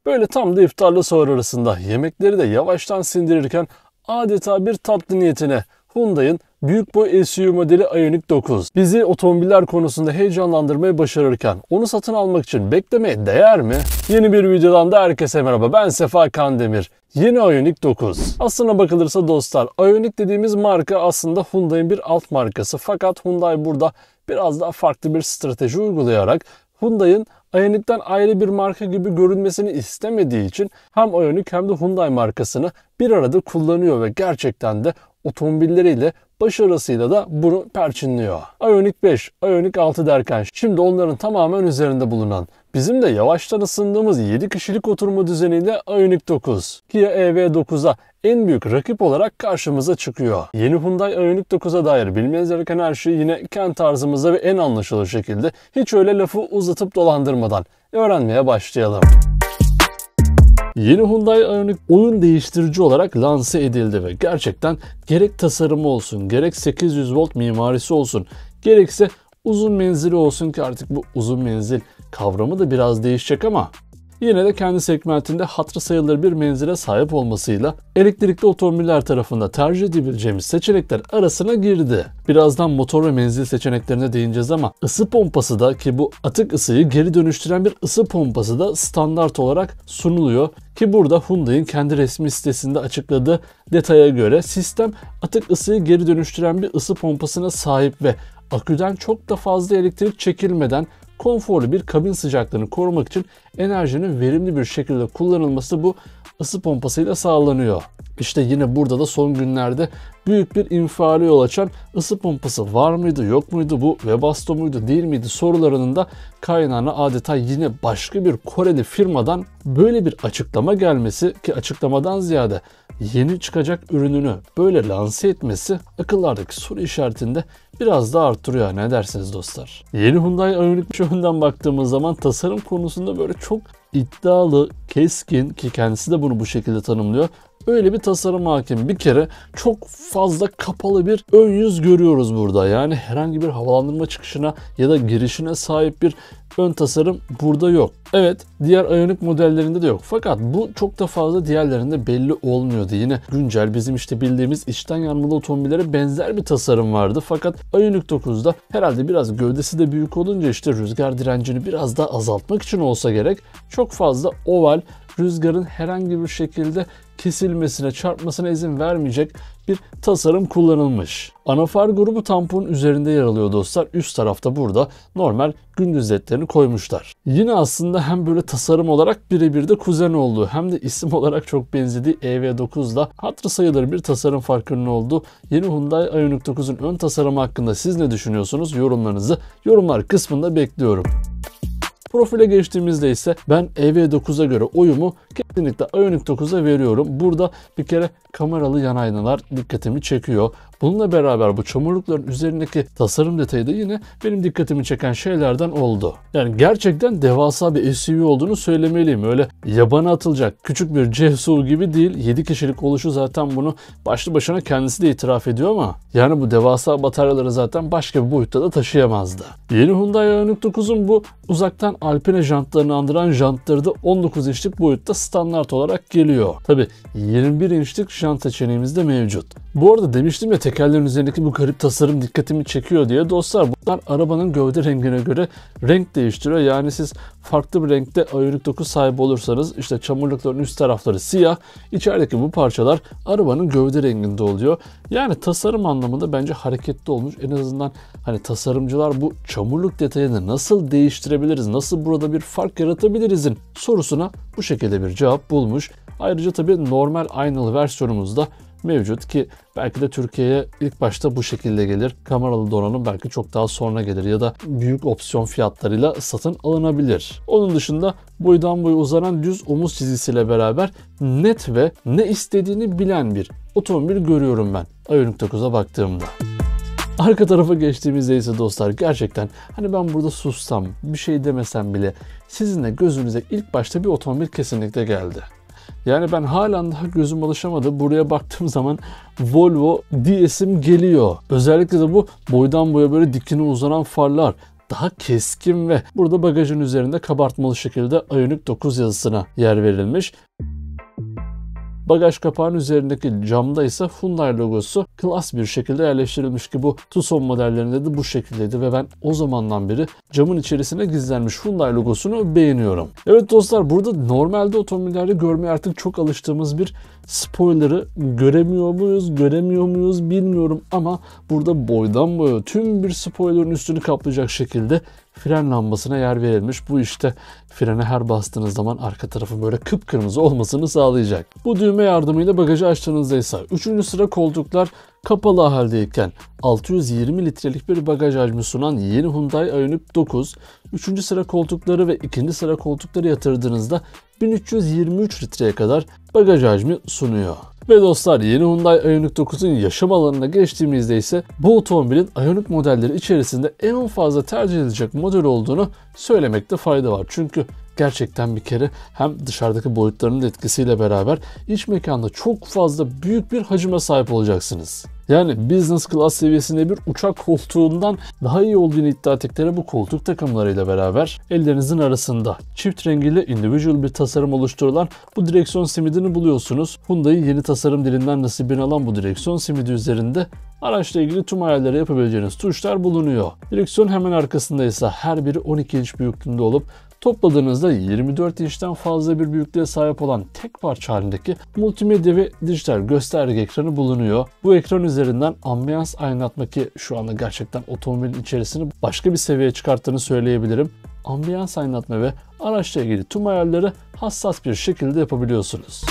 Böyle tam da iftarla sahur arasında yemekleri de yavaştan sindirirken adeta bir tatlı niyetine Hyundai'ın büyük boy SUV modeli Ioniq 9 bizi otomobiller konusunda heyecanlandırmayı başarırken onu satın almak için beklemeye değer mi? Yeni bir videodan da herkese merhaba, ben Sefa Kandemir. Yeni Ioniq 9. Aslına bakılırsa dostlar, Ioniq dediğimiz marka aslında Hyundai'nin bir alt markası, fakat Hyundai burada biraz daha farklı bir strateji uygulayarak Hyundai'nin Ioniq'ten ayrı bir marka gibi görünmesini istemediği için hem Ioniq hem de Hyundai markasını bir arada kullanıyor ve gerçekten de otomobilleriyle, başarısıyla da bunu perçinliyor. Ioniq 5, Ioniq 6 derken şimdi onların tamamen üzerinde bulunan, bizim de yavaştan ısındığımız 7 kişilik oturma düzeniyle Ioniq 9, Kia EV9'a en büyük rakip olarak karşımıza çıkıyor. Yeni Hyundai Ioniq 9'a dair bilmeniz gereken her şeyi yine kendi tarzımızda ve en anlaşılır şekilde, hiç öyle lafı uzatıp dolandırmadan öğrenmeye başlayalım. Yeni Hyundai Ioniq oyun değiştirici olarak lanse edildi ve gerçekten gerek tasarımı olsun, gerek 800 volt mimarisi olsun, gerekse uzun menzili olsun, ki artık bu uzun menzil kavramı da biraz değişecek ama yine de kendi segmentinde hatırı sayılır bir menzile sahip olmasıyla elektrikli otomobiller tarafında tercih edebileceğimiz seçenekler arasına girdi. Birazdan motor ve menzil seçeneklerine değineceğiz ama ısı pompası da, ki bu atık ısıyı geri dönüştüren bir ısı pompası da standart olarak sunuluyor. Ki burada Hyundai'nin kendi resmi sitesinde açıkladığı detaya göre sistem atık ısıyı geri dönüştüren bir ısı pompasına sahip ve aküden çok da fazla elektrik çekilmeden konforlu bir kabin sıcaklığını korumak için enerjinin verimli bir şekilde kullanılması bu ısı pompasıyla sağlanıyor. İşte yine burada da son günlerde büyük bir infiale yol açan ısı pompası var mıydı, yok muydu, bu Webasto muydu, değil miydi sorularının da kaynağına adeta yine başka bir Koreli firmadan böyle bir açıklama gelmesi, ki açıklamadan ziyade yeni çıkacak ürününü böyle lanse etmesi akıllardaki soru işaretinde biraz daha arttırıyor. Ne dersiniz dostlar? Yeni Hyundai Ioniq önden baktığımız zaman tasarım konusunda böyle çok iddialı, keskin, ki kendisi de bunu bu şekilde tanımlıyor, öyle bir tasarım hakim. Bir kere çok fazla kapalı bir ön yüz görüyoruz burada. Yani herhangi bir havalandırma çıkışına ya da girişine sahip bir ön tasarım burada yok. Evet, diğer Ioniq modellerinde de yok. Fakat bu çok da fazla diğerlerinde belli olmuyordu. Yine güncel bizim işte bildiğimiz içten yanmalı otomobillere benzer bir tasarım vardı. Fakat Ioniq 9'da herhalde biraz gövdesi de büyük olunca işte rüzgar direncini biraz daha azaltmak için olsa gerek, çok fazla oval, rüzgarın herhangi bir şekilde kesilmesine, çarpmasına izin vermeyecek bir tasarım kullanılmış. Anafar grubu tamponun üzerinde yer alıyor dostlar. Üst tarafta burada normal gündüz ledlerini koymuşlar. Yine aslında hem böyle tasarım olarak birebir de kuzen olduğu, hem de isim olarak çok benzediği EV9'da hatırı sayılır bir tasarım farkının olduğu yeni Hyundai Ioniq 9'un ön tasarımı hakkında siz ne düşünüyorsunuz? Yorumlarınızı yorumlar kısmında bekliyorum. Profile geçtiğimizde ise ben EV9'a göre oyumu kesinlikle Ioniq 9'a veriyorum. Burada bir kere kameralı yan aynalar dikkatimi çekiyor. Bununla beraber bu çamurlukların üzerindeki tasarım detayı da yine benim dikkatimi çeken şeylerden oldu. Yani gerçekten devasa bir SUV olduğunu söylemeliyim. Öyle yabana atılacak küçük bir CSUV gibi değil. 7 kişilik oluşu zaten bunu başlı başına kendisi de itiraf ediyor ama yani bu devasa bataryaları zaten başka bir boyutta da taşıyamazdı. Yeni Hyundai Ioniq 9'un bu uzaktan Alpine jantlarını andıran jantları da 19 inçlik boyutta standart olarak geliyor. Tabi 21 inçlik jant seçeneğimiz de mevcut. Bu arada demiştim ya, tekerlerin üzerindeki bu garip tasarım dikkatimi çekiyor diye. Dostlar, bunlar arabanın gövde rengine göre renk değiştiriyor. Yani siz farklı bir renkte Ioniq 9 sahibi olursanız işte çamurlukların üst tarafları siyah, içerideki bu parçalar arabanın gövde renginde oluyor. Yani tasarım anlamında bence hareketli olmuş. En azından hani tasarımcılar bu çamurluk detayını nasıl değiştirebiliriz, nasıl burada bir fark yaratabilirizin sorusuna bu şekilde bir cevap bulmuş. Ayrıca tabii normal aynalı versiyonumuzda mevcut, ki belki de Türkiye'ye ilk başta bu şekilde gelir. Kameralı donanım belki çok daha sonra gelir ya da büyük opsiyon fiyatlarıyla satın alınabilir. Onun dışında boydan boya uzanan düz omuz çizgisiyle beraber net ve ne istediğini bilen bir otomobil görüyorum ben Ioniq 9'a baktığımda. Arka tarafa geçtiğimizde ise dostlar, gerçekten hani ben burada sussam, bir şey demesem bile sizin de gözünüze ilk başta bir otomobil kesinlikle geldi. Yani ben halen daha gözüm alışamadı. Buraya baktığım zaman Volvo diyesim geliyor. Özellikle de bu boydan boya böyle dikine uzanan farlar, daha keskin ve burada bagajın üzerinde kabartmalı şekilde Ioniq 9 yazısına yer verilmiş. Bagaj kapağının üzerindeki camda ise Hyundai logosu klas bir şekilde yerleştirilmiş ki bu Tucson modellerinde de bu şekildeydi ve ben o zamandan beri camın içerisine gizlenmiş Hyundai logosunu beğeniyorum. Evet dostlar, burada normalde otomobillerde görmeye artık çok alıştığımız bir spoiler'ı göremiyor muyuz bilmiyorum ama burada boydan boya tüm bir spoiler'ın üstünü kaplayacak şekilde fren lambasına yer verilmiş. Bu işte frene her bastığınız zaman arka tarafın böyle kıpkırmızı olmasını sağlayacak. Bu düğme yardımıyla bagajı açtığınızda ise 3. sıra koltuklar kapalı haldeyken 620 litrelik bir bagaj hacmi sunan yeni Hyundai Ioniq 9, 3. sıra koltukları ve 2. sıra koltukları yatırdığınızda 1323 litreye kadar bagaj hacmi sunuyor. Ve dostlar, yeni Hyundai Ioniq 9'un yaşam alanına geçtiğimizde ise bu otomobilin Ioniq modelleri içerisinde en fazla tercih edilecek model olduğunu söylemekte fayda var. Çünkü gerçekten bir kere hem dışarıdaki boyutlarının etkisiyle beraber iç mekanda çok fazla büyük bir hacime sahip olacaksınız. Yani business class seviyesinde bir uçak koltuğundan daha iyi olduğunu iddia ettikleri bu koltuk takımlarıyla beraber ellerinizin arasında çift rengiyle individual bir tasarım oluşturulan bu direksiyon simidini buluyorsunuz. Hyundai'nin yeni tasarım dilinden nasibini alan bu direksiyon simidi üzerinde araçla ilgili tüm ayarları yapabileceğiniz tuşlar bulunuyor. Direksiyon hemen arkasında ise her biri 12 inç büyüklüğünde olup topladığınızda 24 inçten fazla bir büyüklüğe sahip olan tek parça halindeki multimedya ve dijital gösterge ekranı bulunuyor. Bu ekran üzerinden ambiyans aydınlatma, ki şu anda gerçekten otomobilin içerisini başka bir seviyeye çıkarttığını söyleyebilirim. Ambiyans aydınlatma ve araçla ilgili tüm ayarları hassas bir şekilde yapabiliyorsunuz.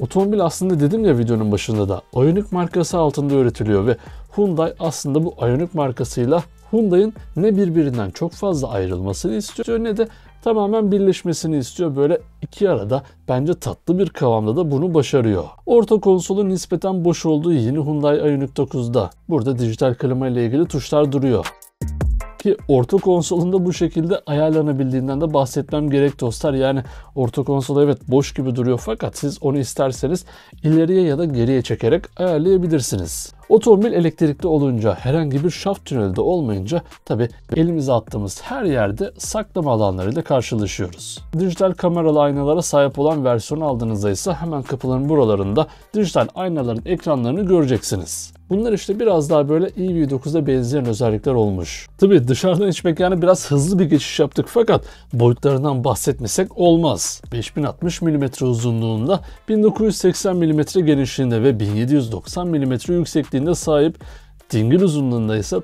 Otomobil aslında dedim ya videonun başında da Ioniq markası altında üretiliyor ve Hyundai aslında bu Ioniq markasıyla Hyundai'nin ne birbirinden çok fazla ayrılmasını istiyor ne de tamamen birleşmesini istiyor. Böyle iki arada bence tatlı bir kıvamda da bunu başarıyor. Orta konsolun nispeten boş olduğu yeni Hyundai Ioniq 9'da burada dijital klima ile ilgili tuşlar duruyor. Ki orta konsolunda bu şekilde ayarlanabildiğinden de bahsetmem gerek dostlar. Yani orta konsol evet boş gibi duruyor fakat siz onu isterseniz ileriye ya da geriye çekerek ayarlayabilirsiniz. Otomobil elektrikli olunca, herhangi bir şaft tüneli de olmayınca tabi elimize attığımız her yerde saklama alanlarıyla karşılaşıyoruz. Dijital kameralı aynalara sahip olan versiyonu aldığınızda ise hemen kapıların buralarında dijital aynaların ekranlarını göreceksiniz. Bunlar işte biraz daha böyle EV9'a benzeyen özellikler olmuş. Tabi dışarıdan iç mekana biraz hızlı bir geçiş yaptık fakat boyutlarından bahsetmesek olmaz. 5060 mm uzunluğunda, 1980 mm genişliğinde ve 1790 mm yüksekliğinde sahip, dingil uzunluğunda ise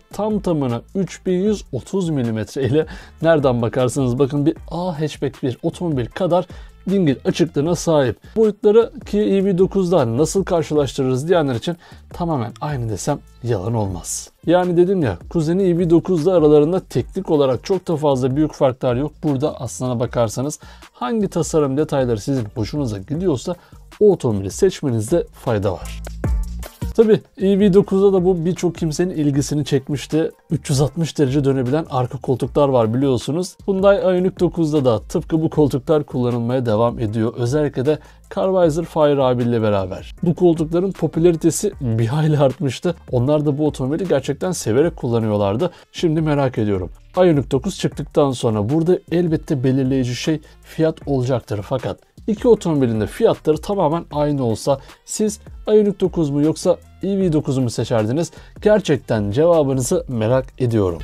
tamına 3130 mm ile nereden bakarsanız bakın bir A hatchback bir otomobil kadar dingil açıklığına sahip. Boyutları ki EV9'dan nasıl karşılaştırırız diyenler için tamamen aynı desem yalan olmaz. Yani dedim ya, kuzeni EV9'da aralarında teknik olarak çok da fazla büyük farklar yok. Burada aslına bakarsanız hangi tasarım detayları sizin hoşunuza gidiyorsa o otomobili seçmenizde fayda var. Tabi EV9'da da bu birçok kimsenin ilgisini çekmişti. 360 derece dönebilen arka koltuklar var biliyorsunuz. Hyundai Ioniq 9'da da tıpkı bu koltuklar kullanılmaya devam ediyor. Özellikle de Carvisor Firehubble ile beraber. Bu koltukların popülaritesi bir hayli artmıştı. Onlar da bu otomobili gerçekten severek kullanıyorlardı. Şimdi merak ediyorum. Ioniq 9 çıktıktan sonra burada elbette belirleyici şey fiyat olacaktır fakat İki otomobilin de fiyatları tamamen aynı olsa siz Ioniq 9 mu yoksa EV9 mu seçerdiniz? Gerçekten cevabınızı merak ediyorum.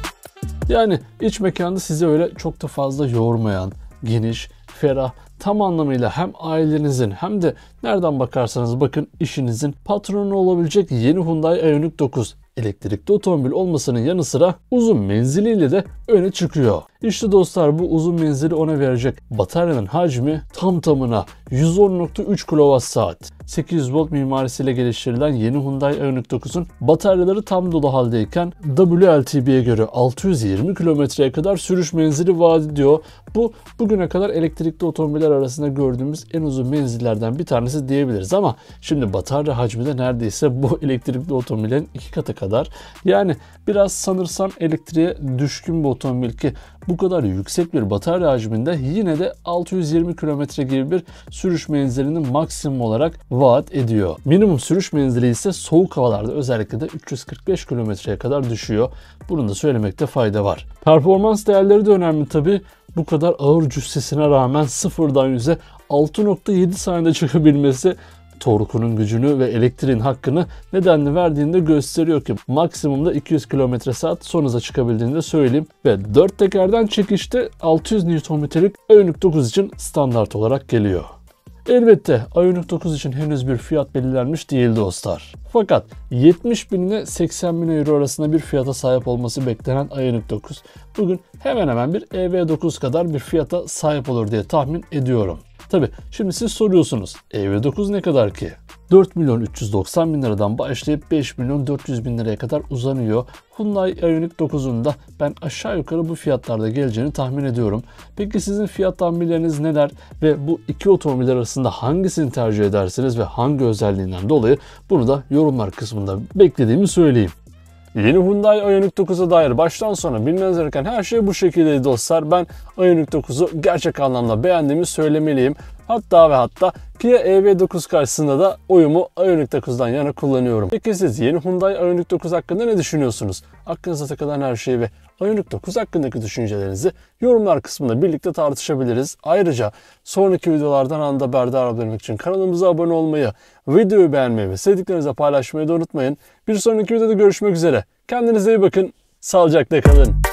Yani iç mekanda sizi öyle çok da fazla yormayan, geniş, ferah, tam anlamıyla hem ailenizin hem de nereden bakarsanız bakın işinizin patronu olabilecek yeni Hyundai Ioniq 9 elektrikli otomobil olmasının yanı sıra uzun menziliyle de öne çıkıyor. İşte dostlar, bu uzun menzili ona verecek bataryanın hacmi tamına 110.3 kWh. 800 volt mimarisiyle geliştirilen yeni Hyundai Ioniq 9'un bataryaları tam dolu haldeyken WLTP'ye göre 620 kilometreye kadar sürüş menzili vaat ediyor. Bu bugüne kadar elektrikli otomobiller arasında gördüğümüz en uzun menzillerden bir tanesi diyebiliriz ama şimdi batarya hacmi de neredeyse bu elektrikli otomobillerin 2 katı kadar. Yani biraz sanırsam elektriğe düşkün bir otomobil ki bu kadar yüksek bir batarya hacminde yine de 620 km gibi bir sürüş menzilini maksimum olarak vaat ediyor. Minimum sürüş menzili ise soğuk havalarda özellikle de 345 kilometreye kadar düşüyor. Bunu da söylemekte fayda var. Performans değerleri de önemli tabi. Bu kadar ağır cüssesine rağmen sıfırdan 100'e 6.7 saniyede çıkabilmesi torkunun gücünü ve elektriğin hakkını nedenli verdiğini de gösteriyor ki maksimumda 200 km/saat son hıza çıkabildiğini de söyleyeyim. Ve 4 tekerden çekişte 600 Nm'lik Ioniq 9 için standart olarak geliyor. Elbette Ioniq 9 için henüz bir fiyat belirlenmiş değil dostlar. Fakat 70 bin ile 80 bin euro arasında bir fiyata sahip olması beklenen Ioniq 9 bugün hemen hemen bir EV9 kadar bir fiyata sahip olur diye tahmin ediyorum. Tabi şimdi siz soruyorsunuz EV9 ne kadar ki? 4 milyon 390 bin liradan başlayıp 5 milyon 400 bin liraya kadar uzanıyor. Hyundai Ioniq 9'un da ben aşağı yukarı bu fiyatlarda geleceğini tahmin ediyorum. Peki sizin fiyat tahminleriniz neler ve bu iki otomobil arasında hangisini tercih edersiniz ve hangi özelliğinden dolayı bunu da yorumlar kısmında beklediğimi söyleyeyim. Yeni Hyundai Ioniq 9'a dair baştan sona bilmeniz gereken her şey bu şekildeydi dostlar. Ben Ioniq 9'u gerçek anlamda beğendiğimi söylemeliyim. Hatta Kia EV9 karşısında da oyumu Ioniq 9'dan yana kullanıyorum. Peki siz yeni Hyundai Ioniq 9 hakkında ne düşünüyorsunuz? Aklınıza takılan her şeyi ve Ioniq 9 hakkındaki düşüncelerinizi yorumlar kısmında birlikte tartışabiliriz. Ayrıca sonraki videolardan anında haberdar olabilmek için kanalımıza abone olmayı, videoyu beğenmeyi ve sevdiklerinizle paylaşmayı da unutmayın. Bir sonraki videoda görüşmek üzere. Kendinize iyi bakın. Sağlıcakla kalın.